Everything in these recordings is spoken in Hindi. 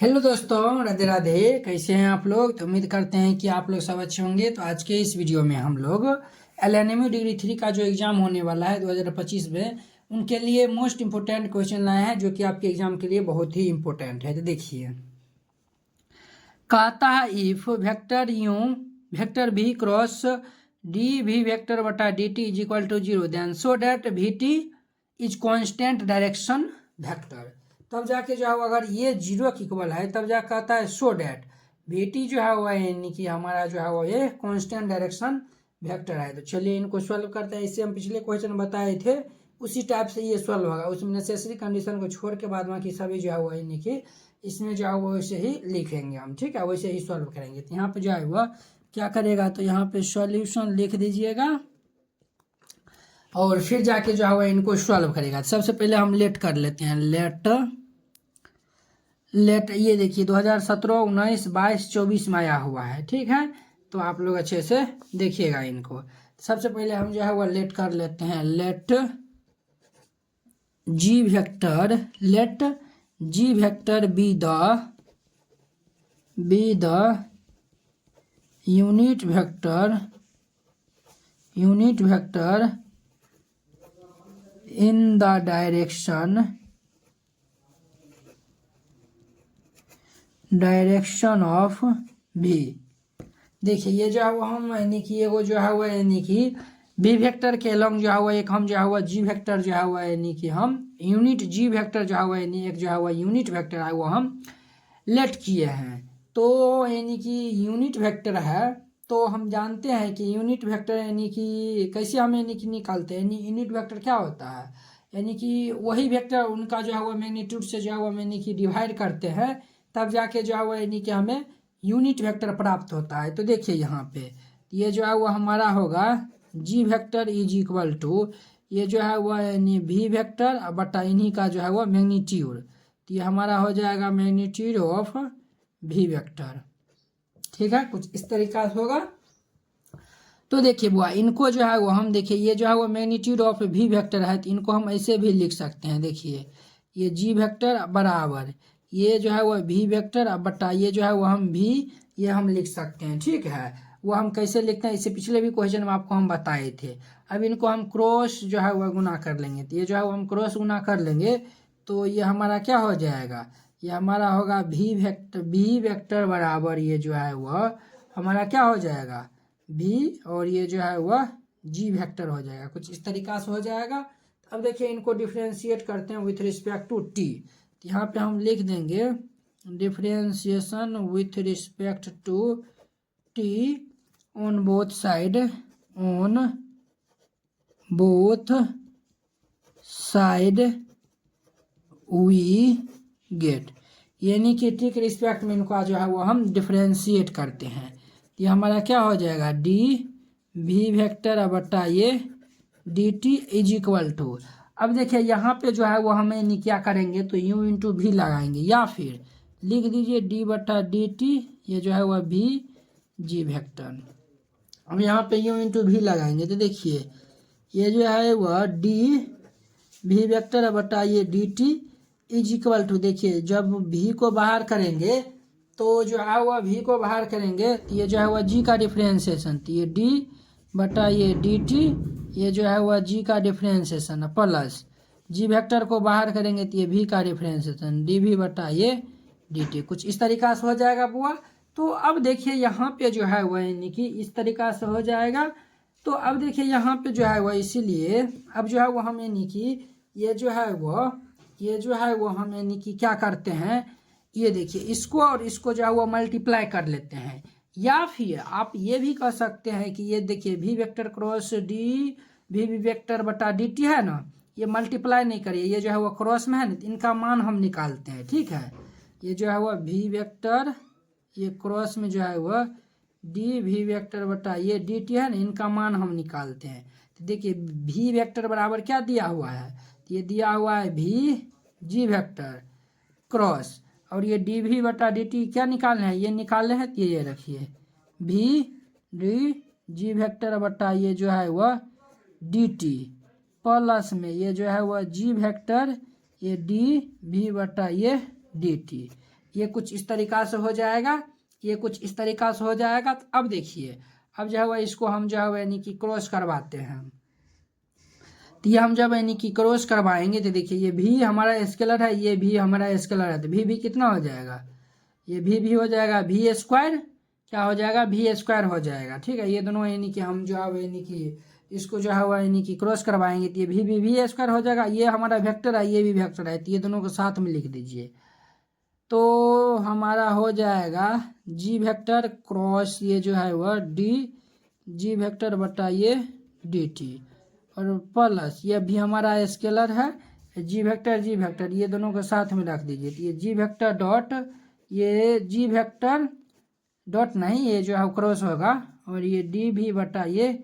हेलो दोस्तों, राधे राधे। कैसे हैं आप लोग? तो उम्मीद करते हैं कि आप लोग सब अच्छे होंगे। तो आज के इस वीडियो में हम लोग LNMU डिग्री 3 का जो एग्ज़ाम होने वाला है 2025 में, उनके लिए मोस्ट इम्पोर्टेंट क्वेश्चन लाए हैं जो कि आपके एग्ज़ाम के लिए बहुत ही इम्पोर्टेंट है। तो देखिए, कहता है if vector U vector v cross D we vector बटा D T is equal to 0 then so that V T is constant direction vector. तब जाके जो है अगर ये 0 के इक्वल है तब जा कहता है सो डैट वी टी जो है वह यानी कि हमारा जो है वो ये कॉन्स्टेंट डायरेक्शन वेक्टर है। तो चलिए इनको सॉल्व करते हैं। इससे हम पिछले क्वेश्चन बताए थे उसी टाइप से ये सॉल्व होगा। उसमें नेसेसरी कंडीशन को छोड़ के बाद बाकी सभी जो है वो यानी कि इसमें जो है वो वैसे ही लिखेंगे हम, ठीक है, वैसे ही सॉल्व करेंगे। तो यहाँ पे जो है वह क्या करेगा, तो यहाँ पे सॉल्यूशन लिख दीजिएगा और फिर जाके जो है वह इनको सॉल्व करेगा। सबसे पहले हम लेट कर लेते हैं। लेट ये देखिए 2017, 19, 22, 24 में आया हुआ है, ठीक है। तो आप लोग अच्छे से देखिएगा इनको। सबसे पहले हम जो है वह लेट कर लेते हैं। Let g vector be the unit vector in the direction of v। देखिए ये जो है वो हम यानी कि एगो जो है वो यानी कि बी वेक्टर के लॉन्ग जो है वो एक हम जो है वो जी वेक्टर जो है वो यानी कि हम यूनिट जी वेक्टर जो है वो यानी एक जो है वो यूनिट वेक्टर है वो हम लेट किए हैं। तो यानी कि यूनिट वेक्टर है तो हम जानते हैं कि यूनिट वेक्टर यानी कि कैसे हम यानी कि निकालते हैं। यानी यूनिट वेक्टर क्या होता है, यानी कि वही वेक्टर उनका जो है वो मैग्नीट्यूड से जो है वो यानी कि डिवाइड करते हैं, तब जाके जो है वो यानी कि हमें यूनिट वेक्टर प्राप्त होता है। तो देखिए यहाँ पे ये जो है वो हमारा होगा जी वेक्टर इज इक्वल टू ये जो है वो यानी वी वेक्टर बटा इन्हीं का जो है वो मैग्नीट्यूड। तो ये हमारा हो जाएगा मैग्नीट्यूड ऑफ वी वेक्टर, ठीक है, कुछ इस तरीका से होगा। तो देखिए बुआ इनको जो है वो हम देखिए ये जो है वो मैग्नीट्यूड ऑफ वी वेक्टर है तो इनको हम ऐसे भी लिख सकते हैं। देखिए ये जी वेक्टर बराबर ये जो है वो वी वेक्टर अब बटा ये जो है वो हम भी ये हम लिख सकते हैं, ठीक है। वो हम कैसे लिखते हैं इससे पिछले भी क्वेश्चन में आपको हम बताए थे। अब इनको हम क्रॉस जो है वह गुना कर लेंगे। तो ये जो है वो हम क्रॉस गुना कर लेंगे तो ये हमारा क्या हो जाएगा, ये हमारा होगा वी वेक्टर बराबर ये जो है वह हमारा क्या हो जाएगा भी और ये जो है वह जी वेक्टर हो जाएगा। कुछ इस तरीका से हो जाएगा। अब देखिए इनको डिफ्रेंशिएट करते हैं विथ रिस्पेक्ट टू टी। यहाँ पे हम लिख देंगे differentiation with respect to t on both side we get, यानी कि टी के रिस्पेक्ट में इनका जो है वो हम डिफ्रेंशिएट करते हैं। ये हमारा क्या हो जाएगा डी वी वेक्टर बटा ये d T is equal to. अब देखिए यहाँ पे जो है वो हमें क्या करेंगे तो यू इंटू भी लगाएंगे या फिर लिख दीजिए डी बटा डी टी ये जो है वह भी जी वेक्टर। अब यहाँ पे यू इंटू भी लगाएंगे तो देखिए ये जो है वह डी वी वेक्टर बटा ये d T is equal to, देखिए जब भी को बाहर करेंगे तो जो है वह भी को बाहर करेंगे तो ये जो है वह जी का डिफ्रेंशिएशन तो ये डी बटा ये डी टी ये जो है वह जी का डिफ्रेंशिएशन प्लस जी वेक्टर को बाहर करेंगे तो ये भी का डिफ्रेंशिएशन डी भी बटा ये डी टी। कुछ इस तरीका से हो जाएगा बुआ। तो अब देखिए यहाँ पे जो है वह यानी कि इस तरीका से हो जाएगा। तो अब देखिए यहाँ पे जो है वह इसीलिए अब जो है वो हम यानी कि ये जो है वो हम यानी कि क्या करते हैं, ये देखिए इसको और इसको जो है वो मल्टीप्लाई कर लेते हैं। या फिर आप ये भी कह सकते हैं कि ये देखिए v vector cross D we vector बटा डी टी है ना, ये मल्टीप्लाई नहीं करिए, ये जो है वो क्रॉस में है ना, इनका मान हम निकालते हैं, ठीक है। ये जो है वो वी वेक्टर ये क्रॉस में जो है वो डी वी वेक्टर बटा ये डी टी है ना, इनका मान हम निकालते हैं। तो देखिए वी वेक्टर बराबर क्या दिया हुआ है, ये दिया हुआ है भी जी वेक्टर क्रॉस और ये डी वी बटा डी टी क्या निकालना है, ये निकालने हैं तो ये रखिए भी डी जी वेक्टर बटा ये जो है वह डी टी प्लस में ये जो है वह जी वेक्टर ये डी वी बटा ये डी टी, ये कुछ इस तरीक़ा से हो जाएगा, ये कुछ इस तरीक़ा से हो जाएगा। तो अब देखिए, अब जो है वह इसको हम जो है यानी कि क्रॉस करवाते हैं। तो ये हम जब यानी कि क्रॉस करवाएंगे तो देखिए ये भी हमारा स्केलर है, ये भी हमारा स्केलर है, तो भी कितना हो जाएगा, ये भी हो जाएगा भी स्क्वायर, क्या हो जाएगा भी स्क्वायर हो जाएगा। ठीक है, ये दोनों यानी कि हम जो है यानी कि इसको जो है वह यानी कि क्रॉस करवाएंगे तो ये भी स्क्वायर हो जाएगा। ये हमारा वेक्टर है, ये भी वेक्टर है, तो ये दोनों को साथ में लिख दीजिए। तो हमारा हो जाएगा जी वेक्टर क्रॉस ये जो है वह डी जी वेक्टर बटा ये डी टी, और प्लस ये भी हमारा स्केलर है जी वेक्टर ये दोनों को साथ में रख दीजिए। तो ये जी वेक्टर डॉट ये जी वेक्टर डॉट नहीं, ये जो है क्रॉस होगा, और ये डी भी बटा ये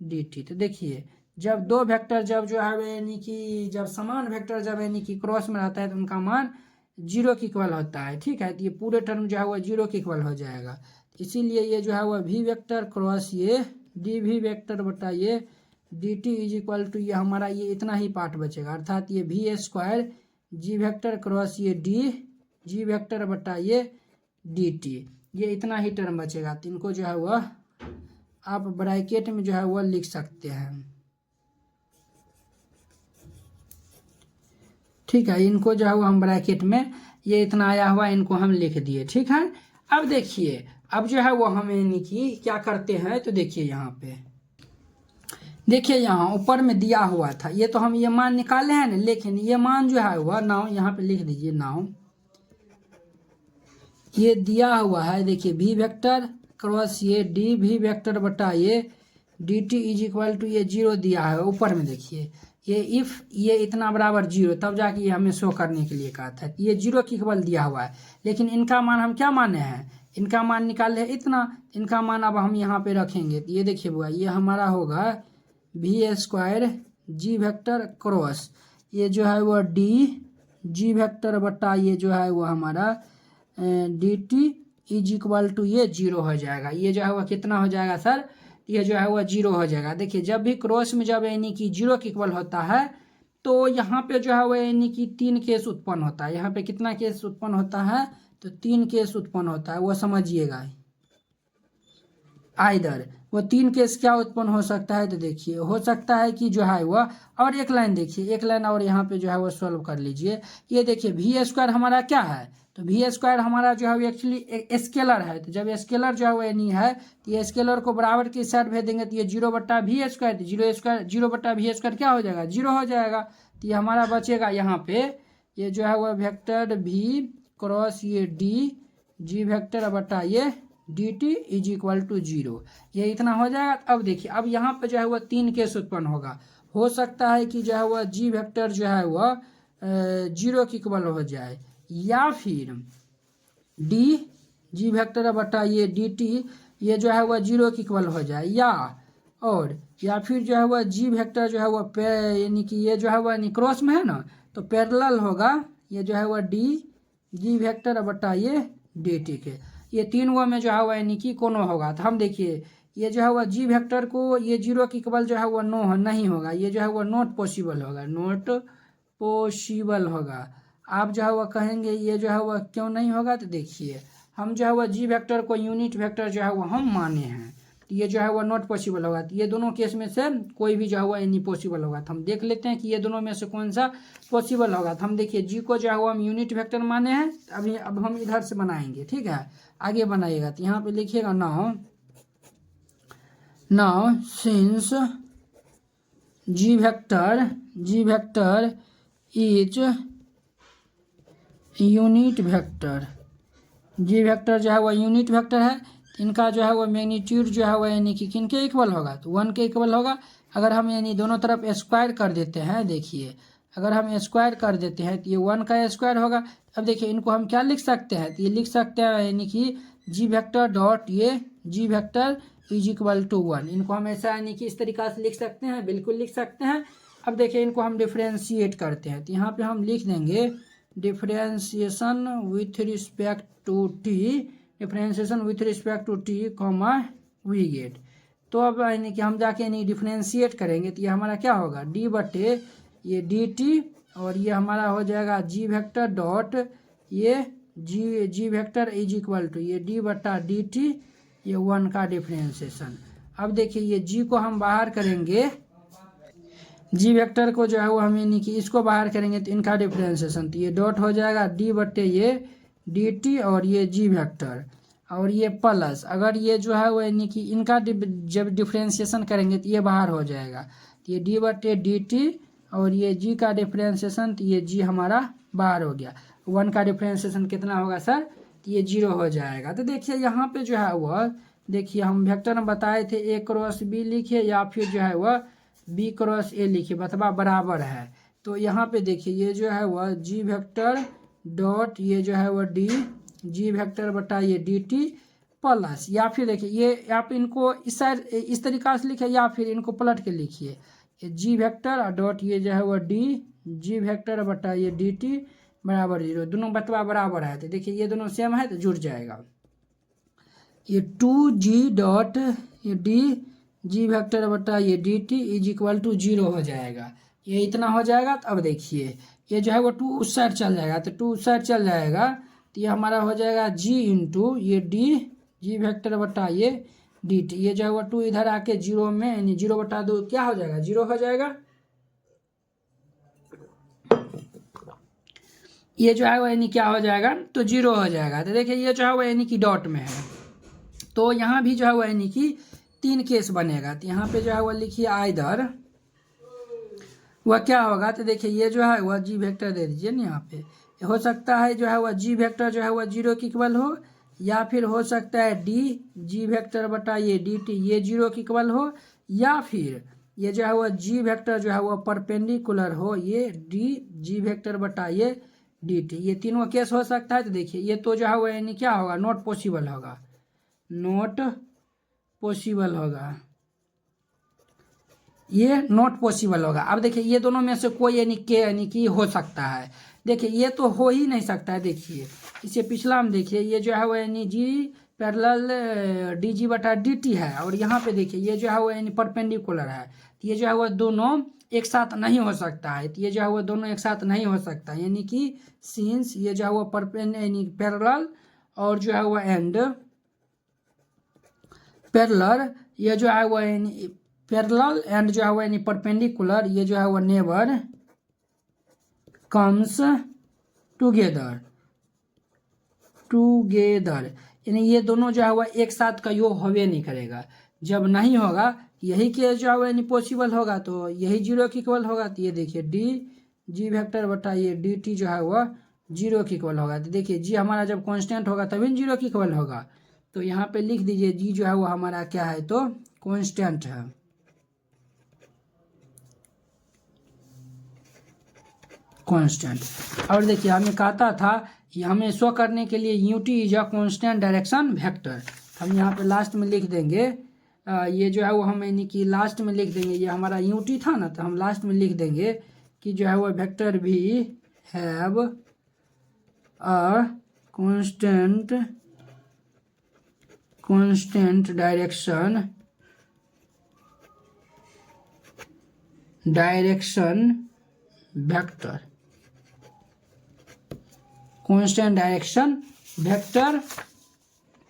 डी टी। तो देखिए जब दो वेक्टर जब जो है यानी कि जब समान वेक्टर जब यानी कि क्रॉस में रहता है तो उनका मान 0 के इक्वल होता है। ठीक है, तो ये पूरे टर्म जो है वो 0 के इक्वल हो जाएगा। इसीलिए ये जो है वह भी वेक्टर क्रॉस ये डी भी वेक्टर बटा ये d T is equal to ये हमारा ये इतना ही पार्ट बचेगा, अर्थात ये भी स्क्वायर जी वेक्टर क्रॉस ये डी जी वेक्टर बटा ये डी टी, ये इतना ही टर्म बचेगा। तो इनको जो है वह आप ब्रैकेट में जो है वह लिख सकते हैं। ठीक है, इनको जो है वो हम ब्रैकेट में ये इतना आया हुआ इनको हम लिख दिए। ठीक है, अब देखिए अब जो है वो हम यानी कि क्या करते हैं, तो देखिए यहाँ पे देखिए यहाँ ऊपर में दिया हुआ था, ये तो हम ये मान निकाले हैं ना, लेकिन ये मान जो है वह नाउ यहाँ पे लिख दीजिए। नाउ ये दिया हुआ है, देखिए भी वेक्टर क्रॉस ये डी भी वेक्टर बटा ये d T is equal to ये 0 दिया है ऊपर में। देखिए ये इफ़ ये इतना बराबर 0 तब जाके ये हमें शो करने के लिए कहा था, ये 0 की इक्वल दिया हुआ है, लेकिन इनका मान हम क्या माने हैं, इनका मान निकाल है इतना, इनका मान अब हम यहाँ पे रखेंगे। तो ये देखिए बुआ ये हमारा होगा भी स्क्वायर जी वेक्टर क्रॉस ये जो है वह डी जी वेक्टर बटा ये जो है वो हमारा d T is equal to ये 0 हो जाएगा। ये जो है वह कितना हो जाएगा सर, ये जो है वह 0 हो जाएगा। देखिए जब भी क्रॉस में जब यानी कि 0 के इक्वल होता है तो यहाँ पे जो है वह यानी कि 3 केस उत्पन्न होता है। यहाँ पे कितना केस उत्पन्न होता है, तो 3 केस उत्पन्न होता है, वो समझिएगा। आइदर वो 3 केस क्या उत्पन्न हो सकता है, तो देखिए हो सकता है कि जो है वह, और एक लाइन देखिए, एक लाइन और यहाँ पे जो है वो सॉल्व कर लीजिए। ये देखिए भी स्क्वायर हमारा क्या है, तो भी स्क्वायर हमारा जो है एक्चुअली स्केलर है। तो जब स्केलर जो है वो नहीं है तो ये स्केलर को बराबर की साइड भेज देंगे तो ये 0 बट्टा भी स्क्वायर, 0 बट्टा भी स्क्वायर क्या हो जाएगा 0 हो जाएगा। तो ये हमारा बचेगा यहाँ पे ये जो है वह वेक्टर भी क्रॉस ये डी जी वेक्टर बटा ये d T is equal to 0, ये इतना हो जाएगा। अब देखिए अब यहाँ पे जो है वह 3 केस उत्पन्न होगा, हो सकता है कि जो है वह जी वेक्टर जो है वह 0 की इक्वल हो जाए, या फिर डी जी वेक्टर बटा ये डी टी ये जो है वह 0 की इक्वल हो जाए, या फिर जो है वह जी वेक्टर जो है वह यानी कि ये जो है वह क्रॉस में है ना, तो पैरेलल होगा ये जो है वह डी जी वेक्टर बटा ये डी टी के, ये 3 वो में जो है वह यानी कि कोनो होगा। तो हम देखिए ये जो है वह जी वेक्टर को ये 0 की इक्वल जो है वह नहीं होगा, ये जो है वह नॉट पॉसिबल होगा, नॉट पॉसिबल होगा। आप जो है वह कहेंगे ये जो है वह क्यों नहीं होगा, तो देखिए हम जो है वह जी वेक्टर को यूनिट वेक्टर जो है वह हम माने हैं, तो ये जो है वह नॉट पॉसिबल होगा। तो ये दोनों केस में से कोई भी जो है वह नहीं पॉसिबल होगा। तो हम देख लेते हैं कि ये दोनों में से कौन सा पॉसिबल होगा। तो हम देखिए जी को जो है वह हम यूनिट वेक्टर माने हैं, अब हम इधर से बनाएंगे। ठीक है, आगे बनाइएगा तो यहाँ पे लिखिएगा now since g vector is unit vector, g vector जो है वह यूनिट वेक्टर है, इनका जो है वह मैग्नीट्यूड जो है वह यानी कि किन के इक्वल होगा, तो 1 के इक्वल होगा। अगर हम यानी दोनों तरफ स्क्वायर कर देते हैं, देखिए अगर हम स्क्वायर कर देते हैं तो ये 1 का स्क्वायर होगा। अब देखिए इनको हम क्या लिख सकते हैं, तो ये लिख सकते हैं यानी कि जी वेक्टर डॉट ये जी वेक्टर इज इक्वल टू 1, इनको हम ऐसा यानी कि इस तरीक़ा से लिख सकते हैं, बिल्कुल लिख सकते हैं। अब देखिए इनको हम डिफ्रेंशिएट करते हैं, तो यहाँ पर हम लिख देंगे differentiation with respect to t, differentiation with respect to t comma we get. तो अब यानी कि हम जाके यानी डिफ्रेंशिएट करेंगे तो ये हमारा क्या होगा डी बटे ये डी टी, और ये हमारा हो जाएगा जी वेक्टर डॉट ये जी वेक्टर इज इक्वल टू ये डी बटा डी टी, ये 1 का डिफ्रेंशिएशन। अब देखिए ये जी को हम बाहर करेंगे, जी वेक्टर को जो है वो हम यानी कि इसको बाहर करेंगे तो इनका डिफ्रेंशिएशन, तो ये डॉट हो जाएगा डी बटे ये डी टी और ये जी वेक्टर, और ये प्लस अगर ये जो है वो यानी कि इनका जब डिफ्रेंशिएशन करेंगे तो ये बाहर हो जाएगा, तो ये डी बटे डी टी और ये जी का डिफ्रेंशिएशन, तो ये जी हमारा बाहर हो गया। 1 का डिफ्रेंशिएशन कितना होगा सर, तो ये 0 हो जाएगा। तो देखिए यहाँ पे जो है वह देखिए हम वेक्टर में बताए थे ए क्रॉस बी लिखिए या फिर जो है वह बी क्रॉस ए लिखिए, बतवा बराबर है। तो यहाँ पे देखिए ये जो है वह जी वेक्टर डॉट ये जो है वह डी जी वेक्टर बटा ये डी टी प्लस, या फिर देखिए ये आप इनको इस साइड इस तरीका से लिखिए या फिर इनको पलट के लिखिए, ये जी वेक्टर और डॉट ये जो है वह डी जी वेक्टर बटा ये डी टी बराबर 0, दोनों बतवा बराबर है। तो देखिए ये दोनों सेम है तो जुड़ जाएगा। ये 2g डॉट ये डी जी वेक्टर बटा ये d T is equal to 0 हो जाएगा। ये इतना हो जाएगा। तो अब देखिए ये जो है वो 2 उस साइड चल जाएगा, तो 2 उस साइड चल जाएगा तो ये हमारा हो जाएगा g इंटू ये डी जी वेक्टर बटा ये डी टी, ये जो है वो 2 इधर आके 0 में यानी 0 बटा 2 क्या हो जाएगा 0 हो जाएगा। ये जो है वो यानी क्या हो जाएगा तो 0 हो जाएगा। तो देखिए ये जो है वो यानी कि डॉट में है, तो यहाँ भी जो है वो यानी कि 3 केस बनेगा। तो यहाँ पे जो है वो लिखिए आइदर वह क्या होगा, तो देखिए ये जो है वह जी वेक्टर दे दीजिए ना, यहाँ पे हो सकता है जो है वह जी वेक्टर जो है वह 0 के इक्वल हो, या फिर हो सकता है डी जी वेक्टर बटा ये डी टी ये 0 के इक्वल हो, या फिर ये जो है वह जी वेक्टर जो है वह परपेंडिकुलर हो ये डी जी वेक्टर बटा ये डी टी, ये तीनों केस हो सकता है। तो देखिए ये तो जो है वह यानी क्या होगा नॉट पॉसिबल होगा, नॉट पॉसिबल होगा, ये नॉट पॉसिबल होगा। अब देखिए ये दोनों में से कोई यानी कि हो सकता है, देखिए ये तो हो ही नहीं सकता है। देखिए इसे पिछला में देखिए ये जो है वो यानी जी पैरेलल डी जी बटा डी टी है, और यहाँ पे देखिए ये जो है वो यानी परपेंडिकुलर है, तो ये जो है वो दोनों एक साथ नहीं हो सकता है। तो ये जो है वो दोनों एक साथ नहीं हो सकता, यानी कि सिंस ये जो है वो यानी पैरेलल और जो है वो एंड पैरेलल, ये जो है वो यानी पैरेलल एंड जो है वो यानी परपेंडिकुलर, ये जो है वो नेवर कम्स टुगेदर यानी ये दोनों जो है वो एक साथ का योग होवे नहीं करेगा। जब नहीं होगा यही केस जो है वो यानी पॉसिबल होगा, तो यही 0 के इक्वल होगा। तो ये देखिए डी जी वेक्टर बटा ये डी टी जो है वह 0 के इक्वल होगा। तो देखिए जी हमारा जब कांस्टेंट होगा तभी 0 के इक्वल होगा, तो यहाँ पे लिख दीजिए जी जो है वो हमारा क्या है तो कांस्टेंट है, कांस्टेंट। और देखिए हमें कहता था कि हमें शो करने के लिए UT is a constant direction vector, हम यहाँ पे लास्ट में लिख देंगे ये जो है वो हम यानी कि लास्ट में लिख देंगे, ये हमारा यूटी था ना, तो हम लास्ट में लिख देंगे कि जो है वो वेक्टर भी have a constant direction vector, constant direction vector,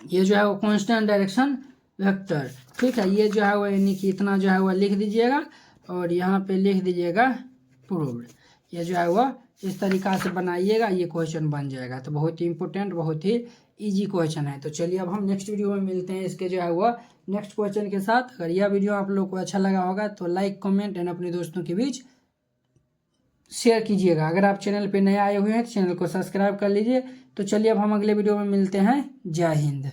ये जो है वो कांस्टेंट डायरेक्शन वेक्टर। ठीक है, ये जो है वो यानी कि इतना जो है वो लिख दीजिएगा और यहाँ पे लिख दीजिएगा प्रूव्ड। ये जो है वो इस तरीका से बनाइएगा, ये क्वेश्चन बन जाएगा। तो बहुत ही इंपॉर्टेंट बहुत ही इजी क्वेश्चन है। तो चलिए अब हम नेक्स्ट वीडियो में मिलते हैं इसके जो है वो नेक्स्ट क्वेश्चन के साथ। अगर यह वीडियो आप लोग को अच्छा लगा होगा तो लाइक कमेंट एंड अपने दोस्तों के बीच शेयर कीजिएगा। अगर आप चैनल पे नए आए हुए हैं तो चैनल को सब्सक्राइब कर लीजिए। तो चलिए अब हम अगले वीडियो में मिलते हैं। जय हिंद।